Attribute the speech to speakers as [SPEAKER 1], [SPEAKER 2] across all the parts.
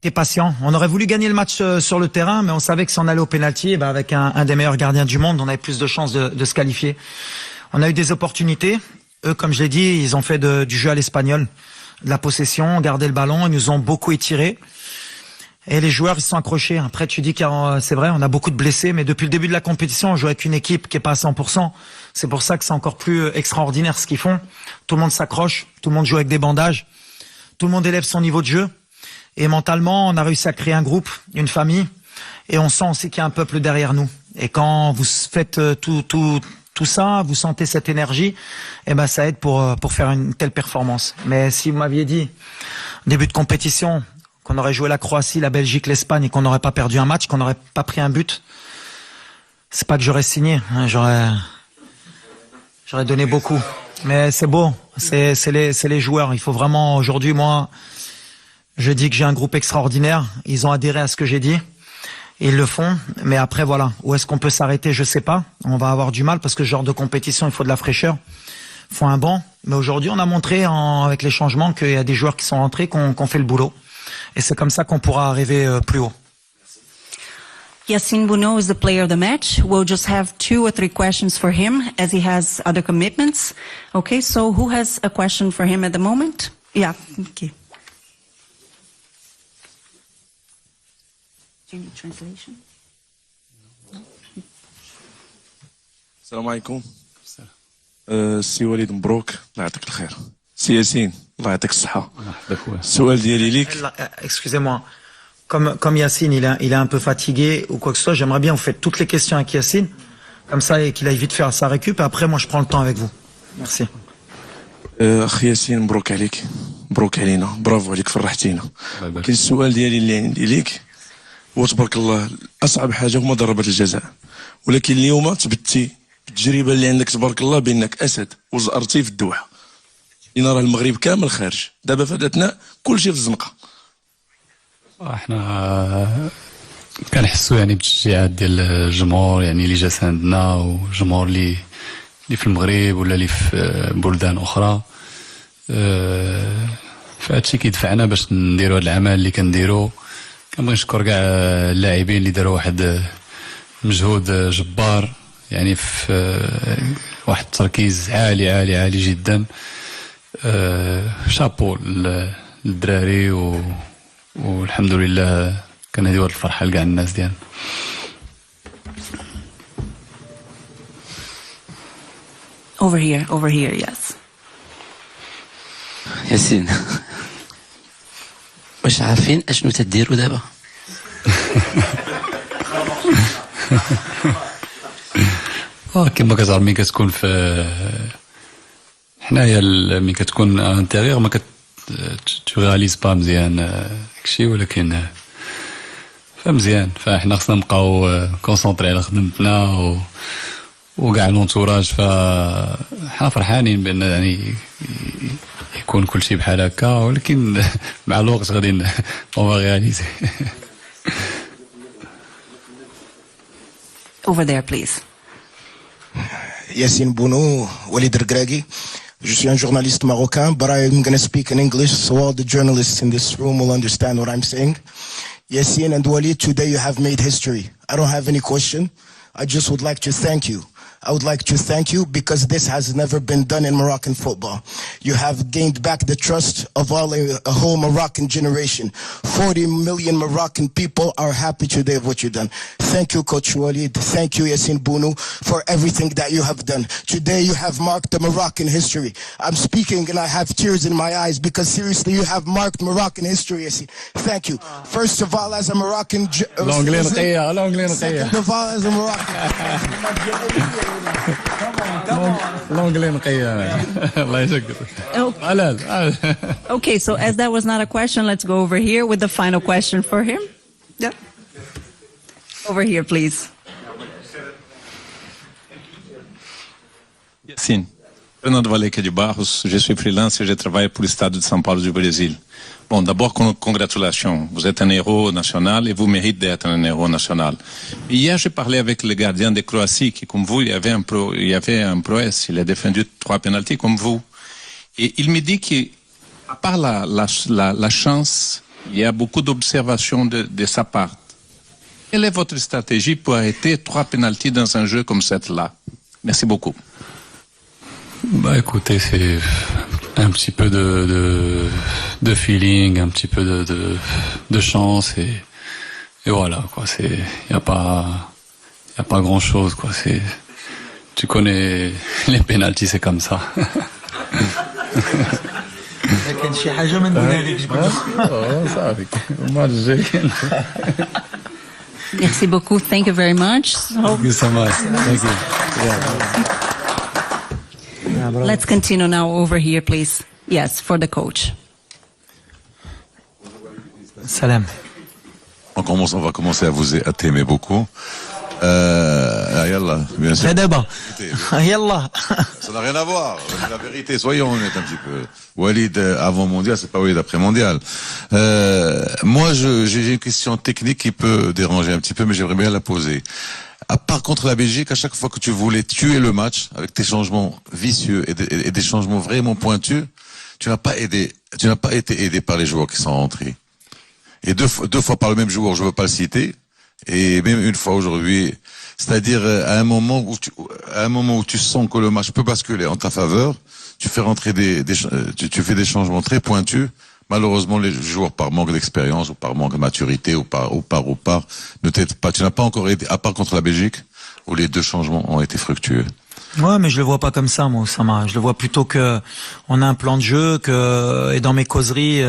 [SPEAKER 1] T'es patient. On aurait voulu gagner le match sur le terrain, mais on savait que si on allait au pénalty, avec un des meilleurs gardiens du monde, on avait plus de chances de se qualifier. On a eu des opportunités. Eux, comme je l'ai dit, ils ont fait du jeu à l'espagnol, de la possession, gardé le ballon, ils nous ont beaucoup étirés. Et les joueurs, ils se sont accrochés. Après, tu dis que c'est vrai, on a beaucoup de blessés, mais depuis le début de la compétition, on joue avec une équipe qui est pas à 100%. C'est pour ça que c'est encore plus extraordinaire ce qu'ils font. Tout le monde s'accroche, tout le monde joue avec des bandages, tout le monde élève son niveau de jeu. Et mentalement, on a réussi à créer un groupe, une famille, et on sent aussi qu'il y a un peuple derrière nous. Et quand vous faites tout ça, vous sentez cette énergie, ça aide pour faire une telle performance. Mais si vous m'aviez dit, début de compétition, qu'on aurait joué la Croatie, la Belgique, l'Espagne, et qu'on n'aurait pas perdu un match, qu'on n'aurait pas pris un but, c'est pas que j'aurais signé, hein, j'aurais donné beaucoup. Mais c'est beau, c'est les joueurs. Il faut vraiment, aujourd'hui, moi, je dis que j'ai un groupe extraordinaire. Ils ont adhéré à ce que j'ai dit. Ils le font. Mais après, voilà. Où est-ce qu'on peut s'arrêter? Je sais pas. On va avoir du mal parce que ce genre de compétition, il faut de la fraîcheur. Il faut un banc. Mais aujourd'hui, on a montré avec les changements qu'il y a des joueurs qui sont rentrés, qu'on fait le boulot. Et c'est comme ça qu'on pourra arriver plus haut.
[SPEAKER 2] Yacine Bounou is the player of the match. We'll just have 2 or 3 questions for him as he has other commitments. Okay, so who has a question for him at the moment? Yeah, okay. Do you need translation?
[SPEAKER 3] السلام عليكم. سي وليد مبروك الله يعطيك الخير. سي ياسين الله يعطيك الصحة. السؤال ديالي ليك.
[SPEAKER 1] Excusez-moi. Comme Yacine, il est un peu fatigué ou quoi que ce soit, j'aimerais bien vous faites toutes les questions avec Yacine, comme ça, et qu'il aille vite faire sa récup, et après, moi, je prends le temps avec vous. Merci.
[SPEAKER 3] أخي ياسين مبروك عليك. مبروك علينا. برافو عليك فرحتينا. كاين السؤال ديالي اللي عندي ليك هو تبارك الله أصعب حاجة هما ضربات الجزاء. ولكن اليوم تبتي التجربة اللي عندك تبارك الله بأنك أسد وزأرتي في الدوحة. لنرى المغرب كامل خارج. دابا فاتتنا كل شيء في الزنقة.
[SPEAKER 4] احنا كنحسوا يعني بالتشجيعات ديال الجمهور يعني اللي جا ساندنا والجمهور اللي في المغرب ولا اللي في بلدان اخرى. فهادشي كيدفعنا باش نديروا هاد العمل اللي كنديروا. كنبغي نشكر كاع اللاعبين اللي داروا واحد مجهود جبار يعني في واحد التركيز عالي عالي عالي جدا. شابو للدراري والحمد لله كان هذه الفرحة لكاع الناس ديالنا.
[SPEAKER 2] Over here, yes.
[SPEAKER 5] ياسين واش عارفين اشنو تديروا دابا؟
[SPEAKER 4] كما كتعرف ملي كتكون في حنايا ملي كتكون انتيريور ما tu réalises pas مزيان داكشي ولكن فمزيان فاحنا خصنا نبقاو كونسونطري على خدمتنا وكاع لونتوراج فحنا فرحانين بان يعني يكون كل شيء بحال هكا ولكن مع الوقت غادي اون رياليزي.
[SPEAKER 2] Over there, please.
[SPEAKER 6] Yacine Bounou, Walid Regragui. Je suis un journaliste marocain, but I'm going to speak in English so all the journalists in this room will understand what I'm saying. Yacine and Walid, today you have made history. I don't have any question. I just would like to thank you. I would like to thank you because this has never been done in Moroccan football. You have gained back the trust of a whole Moroccan generation. 40 million Moroccan people are happy today of what you've done. Thank you, Coach Walid. Thank you, Yacine Bounou, for everything that you have done. Today you have marked the Moroccan history. I'm speaking and I have tears in my eyes because seriously you have marked Moroccan history, Yacine. Thank you. First of all, as a Moroccan... Second of all, as a Moroccan...
[SPEAKER 2] Okay, so as that was not a question, let's go over here with the final question for him. Yeah. Over here, please.
[SPEAKER 7] Sim. Fernando Valeca de Barros, je suis freelance et je travaille pour le Stade de São Paulo du Brésil. Bon, d'abord, congratulations. Vous êtes un héros national et vous méritez d'être un héros national. Hier, j'ai parlé avec le gardien de Croatie qui, comme vous, il y avait un prouesse. Il a défendu 3 pénaltys comme vous. Et il me dit qu'à part la chance Il y a beaucoup d'observations de sa part. Quelle est votre stratégie pour arrêter 3 pénaltys dans un jeu comme cette-là? Merci beaucoup.
[SPEAKER 4] Bah écoutez, c'est un petit peu de feeling, un petit peu de chance et voilà quoi. C'est y a pas grand chose quoi. C'est tu connais les pénaltys, c'est comme ça.
[SPEAKER 2] Merci beaucoup. Thank you very much.
[SPEAKER 4] Thank you so much. Thank you.
[SPEAKER 2] Let's continue now over here, please. Yes, for the coach.
[SPEAKER 1] Salam.
[SPEAKER 8] On va commencer à t'aimer beaucoup. Yallah, bien sûr.
[SPEAKER 1] Yallah.
[SPEAKER 8] Ça n'a rien à voir. La vérité, soyons honnêtes un petit peu. Walid avant mondial, c'est pas Walid après mondial. Moi, j'ai une question technique qui peut déranger un petit peu, mais j'aimerais bien la poser. À part contre la Belgique, à chaque fois que tu voulais tuer le match avec tes changements vicieux et des changements vraiment pointus, tu n'as pas été aidé par les joueurs qui sont rentrés. Et deux fois par le même joueur, je veux pas le citer, et même une fois aujourd'hui, c'est-à-dire à un moment où tu sens que le match peut basculer en ta faveur, tu fais rentrer tu fais des changements très pointus. Malheureusement, les joueurs, par manque d'expérience ou par manque de maturité ou par, ne t'aident pas. Tu n'as pas encore aidé, à part contre la Belgique, où les 2 changements ont été fructueux.
[SPEAKER 1] Ouais, mais je le vois pas comme ça, moi, Oussama. Je le vois plutôt que on a un plan de jeu, et dans mes causeries,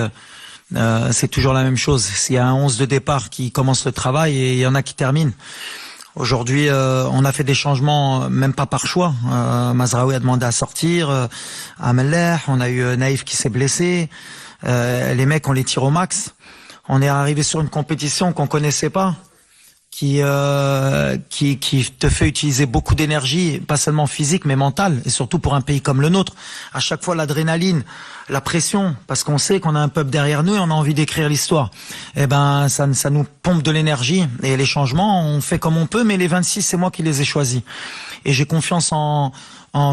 [SPEAKER 1] c'est toujours la même chose. S'il y a un 11 de départ qui commence le travail et il y en a qui terminent. Aujourd'hui, on a fait des changements, même pas par choix. Mazraoui a demandé à sortir, Ameller, on a eu Naïf qui s'est blessé. Les mecs, on les tire au max. On est arrivé sur une compétition qu'on connaissait pas, qui te fait utiliser beaucoup d'énergie, pas seulement physique mais mentale, et surtout pour un pays comme le nôtre. À chaque fois, l'adrénaline, la pression, parce qu'on sait qu'on a un peuple derrière nous et on a envie d'écrire l'histoire. Eh ben, ça nous pompe de l'énergie, et les changements, on fait comme on peut, mais les 26, c'est moi qui les ai choisis. Et j'ai confiance en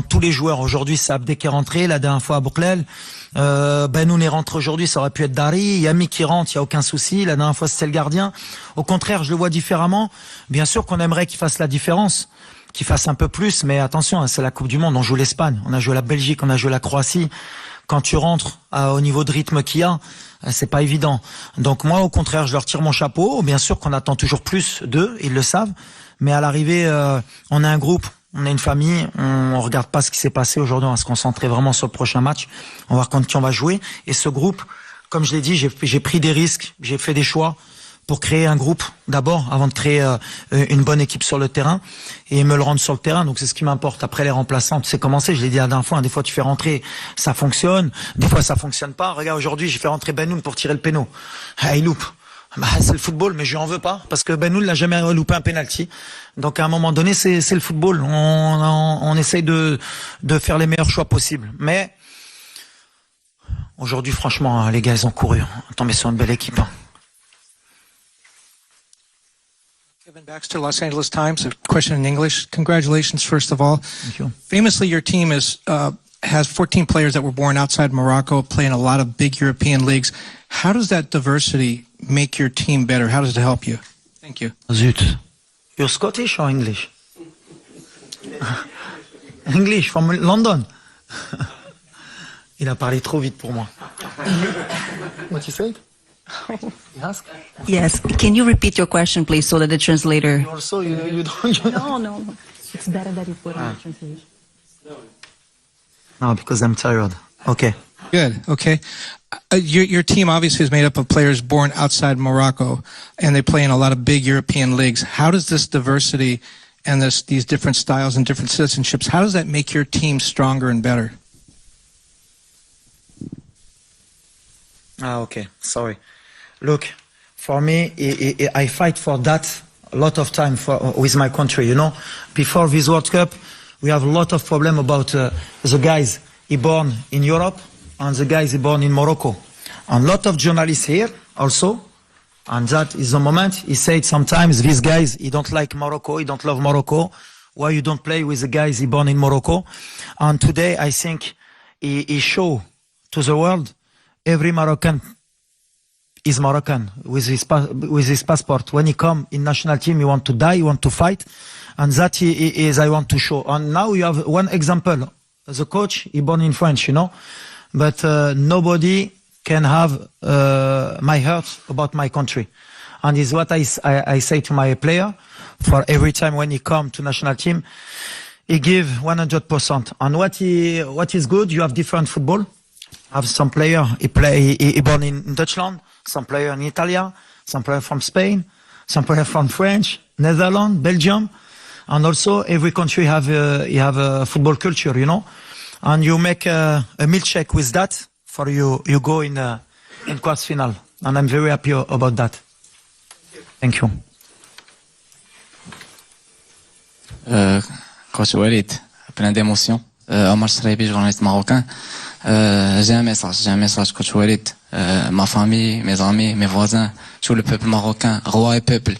[SPEAKER 1] tous les joueurs. Aujourd'hui, c'est Abdé qui est rentré, la dernière fois à Bouklel. Benoun est rentré aujourd'hui, ça aurait pu être Dari. Yami qui rentre, il y a aucun souci. La dernière fois, c'était le gardien. Au contraire, je le vois différemment. Bien sûr qu'on aimerait qu'il fasse la différence, qu'il fasse un peu plus, mais attention, c'est la Coupe du Monde. On joue l'Espagne, on a joué la Belgique, on a joué la Croatie. Quand tu rentres au niveau de rythme qu'il y a, c'est pas évident. Donc moi, au contraire, je leur tire mon chapeau. Bien sûr qu'on attend toujours plus d'eux, ils le savent. Mais à l'arrivée, on a un groupe. On a une famille, on regarde pas ce qui s'est passé aujourd'hui, on va se concentrer vraiment sur le prochain match. On va voir contre qui on va jouer. Et ce groupe, comme je l'ai dit, j'ai pris des risques, j'ai fait des choix pour créer un groupe d'abord, avant de créer une bonne équipe sur le terrain et me le rendre sur le terrain. Donc c'est ce qui m'importe. Après les remplaçants, tu sais comment c'est, je l'ai dit la dernière fois, des fois tu fais rentrer, ça fonctionne, des fois ça fonctionne pas. Regarde, aujourd'hui j'ai fait rentrer Benoun pour tirer le péno. Ah, il loupe. Bah, c'est le football, mais je lui en veux pas, parce que Benoun n'a jamais loupé un penalty. Donc à un moment donné, c'est le football. On essaye de faire les meilleurs choix possibles. Mais aujourd'hui, franchement, les gars, ils ont couru. On est tombé sur une belle équipe.
[SPEAKER 9] Kevin Baxter, Los Angeles Times. A question in English. Congratulations, first of all.
[SPEAKER 1] Thank you.
[SPEAKER 9] Famously, your team has 14 players that were born outside Morocco, playing a lot of big European leagues. How does that diversity make your team better? How does it help you? Thank you.
[SPEAKER 1] Zut. You're Scottish or English? English, from London. Il a parlé trop vite pour moi. What you said? Yes.
[SPEAKER 2] Yes. Can you repeat your question, please, so that the translator...
[SPEAKER 1] Also, you don't...
[SPEAKER 2] No. It's better that you put on the translation.
[SPEAKER 1] No, because I'm tired. Okay.
[SPEAKER 9] Good. Okay. Your team obviously is made up of players born outside Morocco, and they play in a lot of big European leagues. How does this diversity and these different styles and different citizenships, how does that make your team stronger and better?
[SPEAKER 1] Okay. Sorry. Look, for me, I fight for that a lot of time with my country, you know. Before this World Cup, we have a lot of problem about the guys born in Europe and the guys born in Morocco. And a lot of journalists here also, and that is the moment, he said sometimes, these guys, he don't like Morocco, he don't love Morocco, why you don't play with the guys born in Morocco? And today, I think he show to the world, every Moroccan is Moroccan with his passport. When he come in national team, he want to die, he want to fight, and that he is I want to show. And now you have one example. The coach, he born in France, you know, but nobody can have my heart about my country. And is what I say to my player for every time when he come to national team, he give 100%. And what is good, you have different football. Have some player, he born in Dutchland, some player in Italy, some player from Spain, some player from French, Netherlands, Belgium. And also every country have a football culture, you know. And you make a milkshake with that for you go in quarts final. And I'm very happy about that. Thank you.
[SPEAKER 10] Coach Walid, plein d'émotions. Omar Sraibi, journaliste marocain. J'ai un message, Coach Walid. Ma famille, mes amis, mes voisins, tout le peuple marocain, roi et peuple,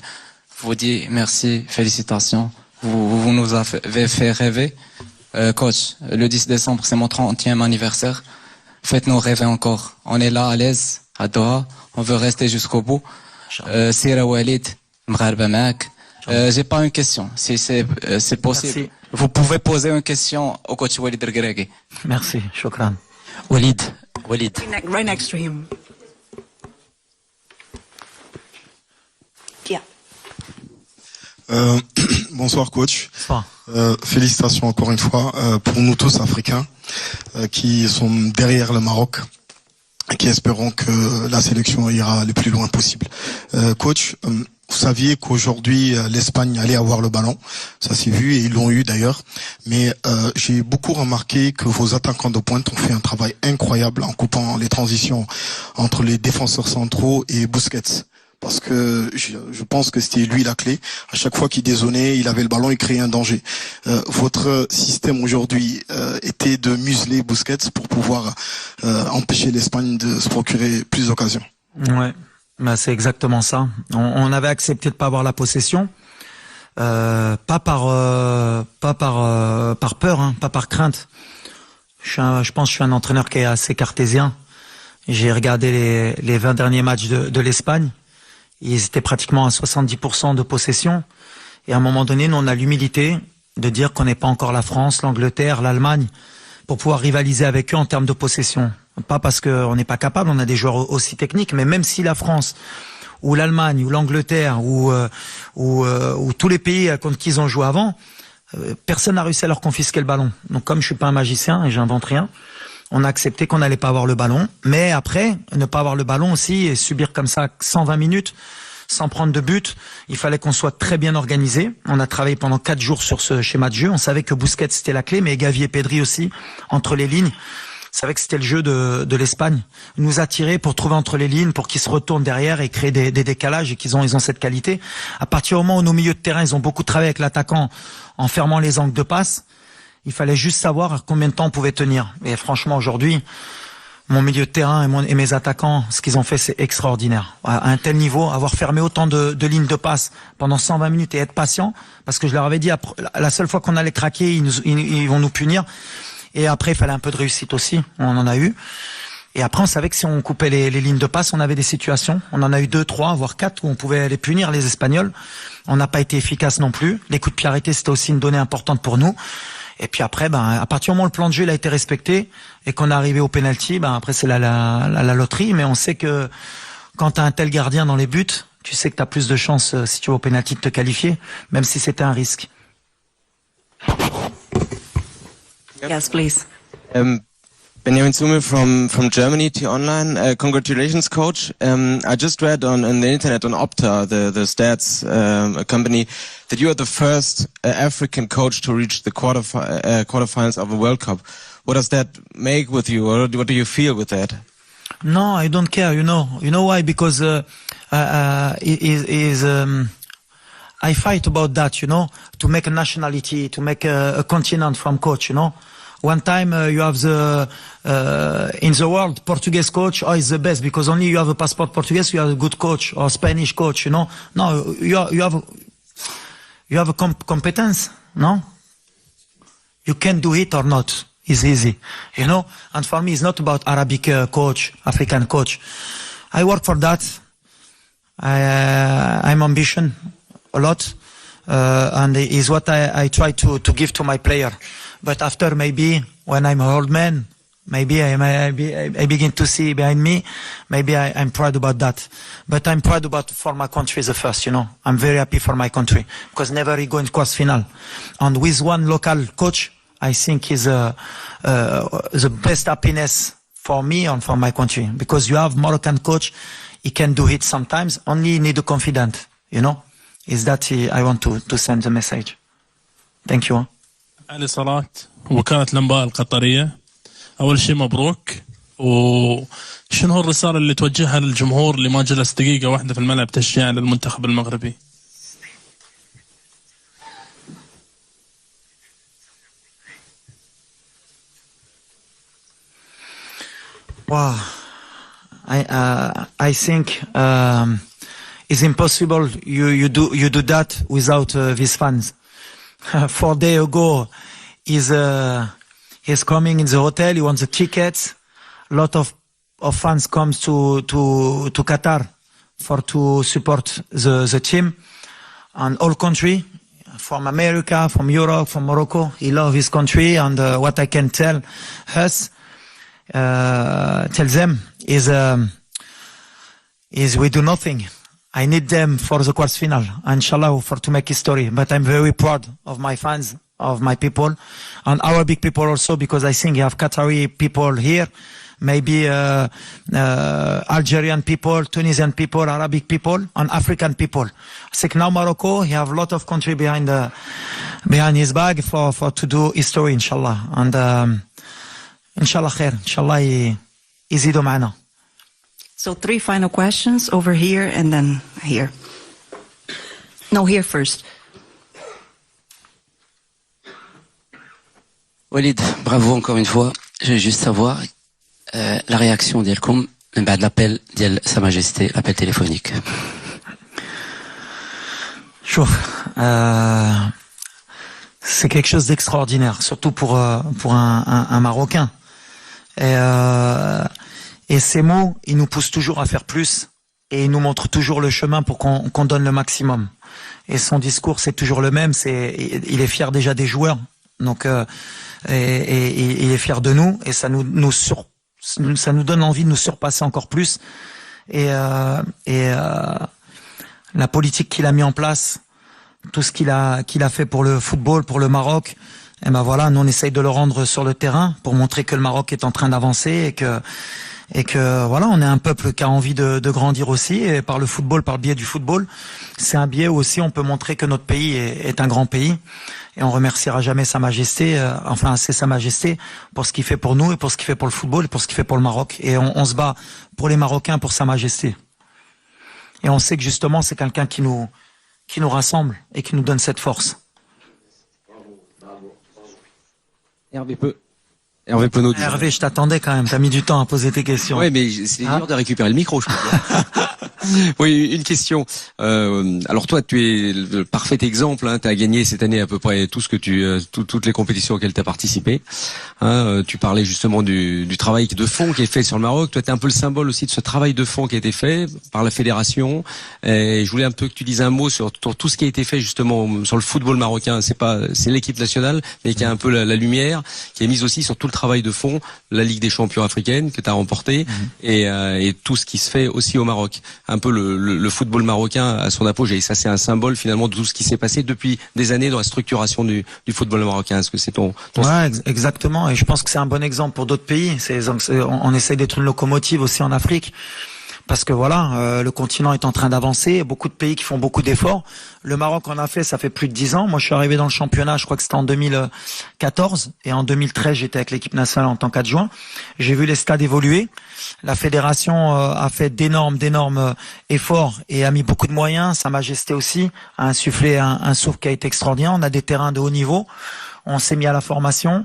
[SPEAKER 10] vous dit merci, félicitations. Vous nous avez fait rêver. Coach, le 10 décembre, c'est mon 30e anniversaire. Faites-nous rêver encore. On est là, à l'aise, à Doha. On veut rester jusqu'au bout. Sira Walid, Mgharba Maak. J'ai pas une question, si c'est possible.
[SPEAKER 1] Merci.
[SPEAKER 10] Vous pouvez poser une question au coach Walid Regragui.
[SPEAKER 1] Merci, shukran.
[SPEAKER 5] Walid.
[SPEAKER 2] Right next to him. Yeah.
[SPEAKER 11] Bonsoir coach.
[SPEAKER 1] Bonsoir.
[SPEAKER 11] Félicitations encore une fois pour nous tous Africains qui sont derrière le Maroc et qui espérons que la sélection ira le plus loin possible. Coach, vous saviez qu'aujourd'hui l'Espagne allait avoir le ballon, ça s'est vu et ils l'ont eu d'ailleurs, mais j'ai beaucoup remarqué que vos attaquants de pointe ont fait un travail incroyable en coupant les transitions entre les défenseurs centraux et Busquets. Parce que je pense que c'était lui la clé. À chaque fois qu'il dézonnait, il avait le ballon, il créait un danger. Votre système aujourd'hui était de museler Busquets pour pouvoir empêcher l'Espagne de se procurer plus d'occasions.
[SPEAKER 1] Ouais, bah c'est exactement ça. On avait accepté de pas avoir la possession, pas par peur, hein, pas par crainte. Je pense que je suis un entraîneur qui est assez cartésien. J'ai regardé les 20 derniers matchs de l'Espagne. Ils étaient pratiquement à 70% de possession. Et à un moment donné, nous, on a l'humilité de dire qu'on n'est pas encore la France, l'Angleterre, l'Allemagne, pour pouvoir rivaliser avec eux en termes de possession. Pas parce qu'on n'est pas capable, on a des joueurs aussi techniques, mais même si la France, ou l'Allemagne, ou l'Angleterre, ou tous les pays contre qui ils ont joué avant, personne n'a réussi à leur confisquer le ballon. Donc comme je suis pas un magicien et j'invente rien, on a accepté qu'on n'allait pas avoir le ballon. Mais après, ne pas avoir le ballon aussi et subir comme ça 120 minutes sans prendre de but, il fallait qu'on soit très bien organisé. On a travaillé pendant 4 jours sur ce schéma de jeu. On savait que Busquets c'était la clé, mais Gavi et Pedri aussi, entre les lignes. On savait que c'était le jeu de l'Espagne. Nous attirer pour trouver entre les lignes, pour qu'ils se retournent derrière et créer des décalages et ils ont cette qualité. À partir du moment où nos milieux de terrain, ils ont beaucoup travaillé avec l'attaquant en fermant les angles de passe, il fallait juste savoir combien de temps on pouvait tenir. Et franchement, aujourd'hui, mon milieu de terrain et mes attaquants, ce qu'ils ont fait, c'est extraordinaire. À un tel niveau, avoir fermé autant de lignes de passe pendant 120 minutes et être patient, parce que je leur avais dit, la seule fois qu'on allait craquer, ils vont nous punir. Et après, il fallait un peu de réussite aussi. On en a eu. Et après, on savait que si on coupait les lignes de passe, on avait des situations. On en a eu 2, 3, voire 4 où on pouvait les punir, les Espagnols. On n'a pas été efficace non plus. Les coups de pied arrêtés, c'était aussi une donnée importante pour nous. Et puis après, à partir du moment où le plan de jeu il a été respecté et qu'on est arrivé au penalty, après c'est la loterie. Mais on sait que quand tu as un tel gardien dans les buts, tu sais que tu as plus de chances, si tu vas au penalty, de te qualifier, même si c'était un risque.
[SPEAKER 2] Yes, please.
[SPEAKER 12] Benjamin Summe from Germany, T-Online. Congratulations, coach. I just read on the internet on Opta, the stats company, that you are the first African coach to reach the quarterfinals of a World Cup. What does that make with you, or what do you feel with that?
[SPEAKER 1] No, I don't care. You know why? Because I fight about that. To make a nationality, to make a continent from coach. One time you have in the world Portuguese coach is the best because only you have a passport Portuguese, you have a good coach, or Spanish coach. No, you have a competence. No, you can do it or not. It's easy. And for me, it's not about Arabic coach, African coach. I work for that. I'm ambition a lot, and is what I try to give to my player. But after, maybe when I'm an old man, maybe I begin to see behind me, maybe I'm proud about that. But I'm proud about for my country the first, you know. I'm very happy for my country, because never he go in quarter final. And with one local coach, I think is the best happiness for me and for my country. Because you have Moroccan coach, he can do it sometimes, only need a confident, you know. Is that I want to send the message. Thank you.
[SPEAKER 13] علي صلاة، وكالة الأنباء القطرية. أول شيء مبروك، وشنو الرسالة اللي توجهها للجمهور اللي ما جلس دقيقة واحدة في الملعب تشجيعا للمنتخب المغربي؟
[SPEAKER 1] Wow, I think it's impossible you do that without these fans. 4 days ago, he's coming in the hotel. He wants the tickets. A lot of fans comes to Qatar to support the team, and all country, from America, from Europe, from Morocco. He loves his country, and what I can tell them is we do nothing. I need them for the quarterfinal, inshallah, to make history. But I'm very proud of my fans, of my people, and our big people also, because I think you have Qatari people here, maybe Algerian people, Tunisian people, Arabic people, and African people. I think now Morocco, he have a lot of country behind his back for to do history, inshallah. And inshallah khair, inshallah يزيدوا معنا.
[SPEAKER 2] So 3 final questions over here and then here. No, here first.
[SPEAKER 5] Walid, bravo encore une fois. Je veux juste savoir la réaction ديالكم من بعد l'appel ديال Sa Majesté, l'appel téléphonique.
[SPEAKER 1] شوف, c'est quelque chose d'extraordinaire, surtout pour un Marocain. Et ces mots, ils nous poussent toujours à faire plus, et ils nous montrent toujours le chemin pour qu'on donne le maximum. Et son discours, c'est toujours le même. Il est fier déjà des joueurs, donc et il est fier de nous, et ça nous donne envie de nous surpasser encore plus. Et la politique qu'il a mis en place, tout ce qu'il a fait pour le football, pour le Maroc, et ben voilà, nous on essaye de le rendre sur le terrain pour montrer que le Maroc est en train d'avancer, et que voilà, on est un peuple qui a envie de grandir aussi, et par le football, par le biais du football, c'est un biais où aussi on peut montrer que notre pays est un grand pays, et on remerciera jamais Sa Majesté, c'est Sa Majesté pour ce qu'il fait pour nous, et pour ce qu'il fait pour le football, et pour ce qu'il fait pour le Maroc, et on se bat pour les Marocains, pour Sa Majesté, et on sait que justement c'est quelqu'un qui nous rassemble et qui nous donne cette force.
[SPEAKER 14] Hervé Penaud.
[SPEAKER 1] Hervé, je t'attendais quand même. T'as mis du temps à poser tes questions.
[SPEAKER 14] Oui, mais c'est dur de récupérer le micro, je peux dire. Oui, une question. Alors toi, tu es le parfait exemple. Hein, tu as gagné cette année à peu près tout ce que toutes les compétitions auxquelles tu as participé. Hein, tu parlais justement du travail de fond qui est fait sur le Maroc. Toi, tu es un peu le symbole aussi de ce travail de fond qui a été fait par la fédération. Et je voulais un peu que tu dises un mot sur tout ce qui a été fait justement sur le football marocain. C'est l'équipe nationale, mais qui a un peu la lumière, qui est mise aussi sur tout le travail de fond, la Ligue des champions africaine que tu as remporté, et tout ce qui se fait aussi au Maroc. Un peu le football marocain à son apogée. Et ça, c'est un symbole finalement de tout ce qui s'est passé depuis des années dans la structuration du football marocain. Est-ce que c'est ton...
[SPEAKER 1] Ouais, exactement. Et je pense que c'est un bon exemple pour d'autres pays. On essaie d'être une locomotive aussi en Afrique. Parce que voilà, le continent est en train d'avancer, beaucoup de pays qui font beaucoup d'efforts. Le Maroc en a fait, ça fait plus de 10 ans. Moi, je suis arrivé dans le championnat, je crois que c'était en 2014, et en 2013, j'étais avec l'équipe nationale en tant qu'adjoint. J'ai vu les stades évoluer. La fédération a fait d'énormes efforts et a mis beaucoup de moyens. Sa Majesté aussi a insufflé un souffle qui a été extraordinaire. On a des terrains de haut niveau. On s'est mis à la formation.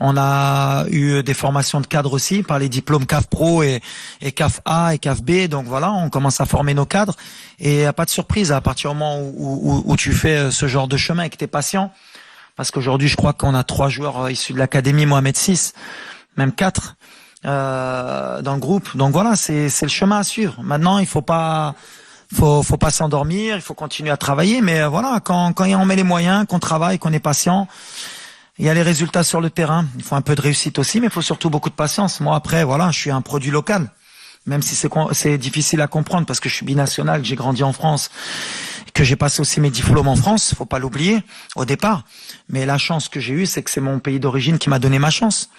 [SPEAKER 1] On a eu des formations de cadres aussi par les diplômes CAF Pro et CAF A et CAF B. Donc voilà, on commence à former nos cadres. Et pas de surprise à partir du moment où tu fais ce genre de chemin et que tu es patient. Parce qu'aujourd'hui, je crois qu'on a 3 joueurs issus de l'académie Mohamed VI, même 4. dans le groupe. Donc voilà, c'est le chemin à suivre. Maintenant, il faut pas s'endormir, il faut continuer à travailler. Mais voilà, quand on met les moyens, qu'on travaille, qu'on est patient, il y a les résultats sur le terrain. Il faut un peu de réussite aussi, mais il faut surtout beaucoup de patience. Moi, après, voilà, je suis un produit local. Même si c'est difficile à comprendre parce que je suis binational, que j'ai grandi en France, que j'ai passé aussi mes diplômes en France, faut pas l'oublier au départ. Mais la chance que j'ai eue, c'est que c'est mon pays d'origine qui m'a donné ma chance.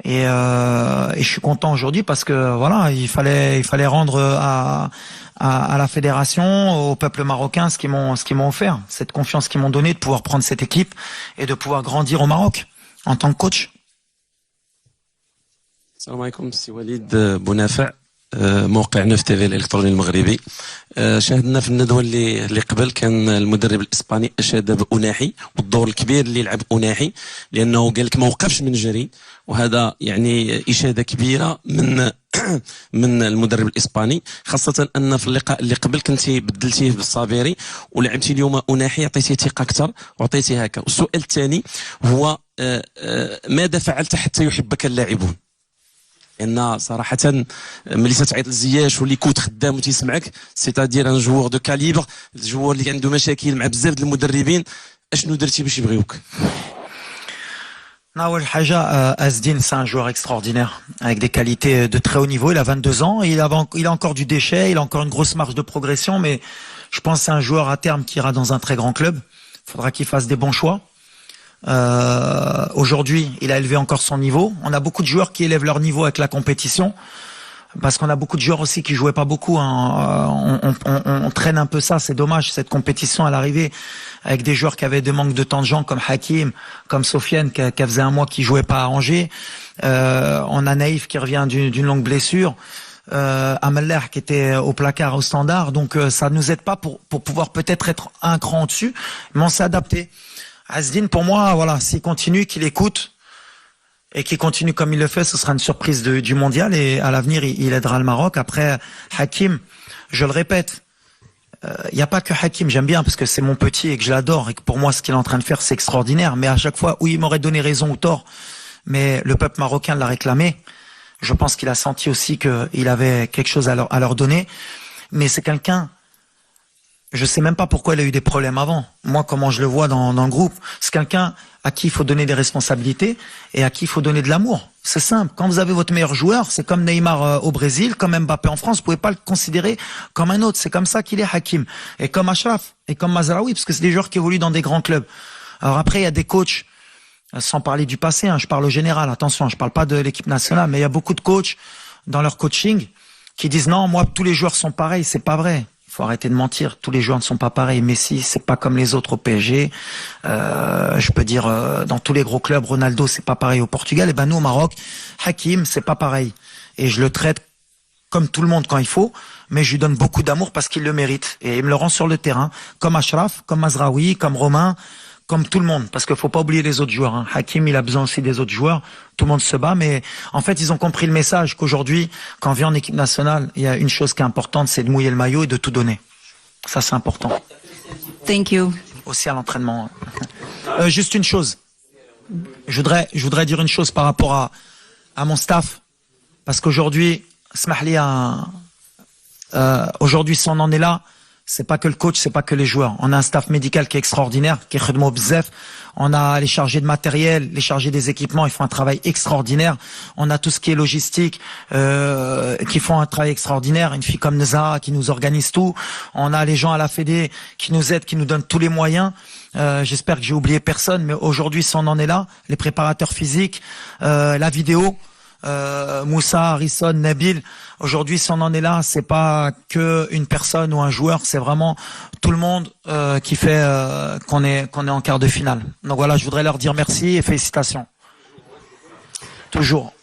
[SPEAKER 1] Et je suis content aujourd'hui parce que voilà, il fallait rendre à la fédération, au peuple marocain ce qu'ils m'ont offert, cette confiance qu'ils m'ont donnée de pouvoir prendre cette équipe et de pouvoir grandir au Maroc en tant que coach.
[SPEAKER 15] السلام عليكم سي وليد بونافع موقع نف تي في الالكتروني المغربي شاهدنا في الندوه اللي قبل كان المدرب الاسباني اشاد بأناحي والدور الكبير اللي لعب أناحي لانه قال لك ما وقفش من جري وهذا يعني اشاده كبيره من المدرب الاسباني خاصه ان في اللقاء اللي قبل كنتي بدلتيه بالصابيري ولعبتي اليوم أناحي عطيتيه ثقه اكثر وعطيتيه هكا. والسؤال الثاني هو ماذا فعلت حتى يحبك اللاعبون؟ لان صراحه ملي تتعيط لزياش واللي كنت خدام وتيسمعك سيتادير ان جوور دو كاليبر الجوور اللي عنده مشاكل مع بزاف د المدربين اشنو درتي باش يبغيوك؟
[SPEAKER 1] Nawel Haja, Asdin, c'est un joueur extraordinaire, avec des qualités de très haut niveau. Il a 22 ans, il a encore du déchet, il a encore une grosse marge de progression, mais je pense que c'est un joueur à terme qui ira dans un très grand club. Il faudra qu'il fasse des bons choix. Aujourd'hui, il a élevé encore son niveau. On a beaucoup de joueurs qui élèvent leur niveau avec la compétition, parce qu'on a beaucoup de joueurs aussi qui jouaient pas beaucoup. On traîne un peu ça, c'est dommage. Cette compétition à l'arrivée, avec des joueurs qui avaient des manques de temps de jeu, comme Hakim, comme Sofiane, qui faisait un mois qui jouait pas à Angers. On a Naïf qui revient d'une longue blessure. Ameller qui était au placard au standard. Donc ça nous aide pas pour pouvoir peut-être être un cran au-dessus, mais on s'est adapté. Asdin, pour moi, voilà, s'il continue, qu'il écoute et qu'il continue comme il le fait, ce sera une surprise du mondial et à l'avenir, il aidera le Maroc. Après, Hakim, je le répète, il n'y a pas que Hakim, j'aime bien parce que c'est mon petit et que je l'adore et que pour moi, ce qu'il est en train de faire, c'est extraordinaire. Mais à chaque fois, oui, il m'aurait donné raison ou tort, mais le peuple marocain l'a réclamé. Je pense qu'il a senti aussi qu'il avait quelque chose à leur donner. Mais c'est quelqu'un, je sais même pas pourquoi il a eu des problèmes avant. Moi, comment je le vois dans le groupe, c'est quelqu'un à qui il faut donner des responsabilités et à qui il faut donner de l'amour. C'est simple. Quand vous avez votre meilleur joueur, c'est comme Neymar au Brésil, comme Mbappé en France, vous pouvez pas le considérer comme un autre. C'est comme ça qu'il est Hakim. Et comme Achraf, et comme Mazraoui, parce que c'est des joueurs qui évoluent dans des grands clubs. Alors après, il y a des coachs, sans parler du passé, hein, je parle au général, attention, je parle pas de l'équipe nationale, mais il y a beaucoup de coachs dans leur coaching qui disent non, moi, tous les joueurs sont pareils. C'est pas vrai. Il faut arrêter de mentir. Tous les joueurs ne sont pas pareils. Messi, c'est pas comme les autres au PSG. Je peux dire dans tous les gros clubs, Ronaldo, c'est pas pareil au Portugal. Et ben nous au Maroc, Hakim, c'est pas pareil. Et je le traite comme tout le monde quand il faut, mais je lui donne beaucoup d'amour parce qu'il le mérite et il me le rend sur le terrain, comme Achraf, comme Mazraoui, comme Romain, comme tout le monde, parce qu'il faut pas oublier les autres joueurs. Hein. Hakim, il a besoin aussi des autres joueurs. Tout le monde se bat, mais en fait, ils ont compris le message qu'aujourd'hui, quand on vient en équipe nationale, il y a une chose qui est importante, c'est de mouiller le maillot et de tout donner. Ça, c'est important.
[SPEAKER 2] Thank you.
[SPEAKER 1] Aussi à l'entraînement. Juste une chose. Je voudrais dire une chose par rapport à mon staff, parce qu'aujourd'hui, Smahli aujourd'hui, si on en est là, c'est pas que le coach, c'est pas que les joueurs. On a un staff médical qui est extraordinaire, qui est khedmo bzef. On a les chargés de matériel, les chargés des équipements, ils font un travail extraordinaire. On a tout ce qui est logistique, qui font un travail extraordinaire. Une fille comme Neza qui nous organise tout. On a les gens à la Fédé qui nous aident, qui nous donnent tous les moyens. J'espère que j'ai oublié personne, mais aujourd'hui, si on en est là, les préparateurs physiques, la vidéo, Moussa, Harrison, Nabil. Aujourd'hui, si on en est là, c'est pas que une personne ou un joueur, c'est vraiment tout le monde qui fait qu'on est en quart de finale. Donc voilà, je voudrais leur dire merci et félicitations. Toujours.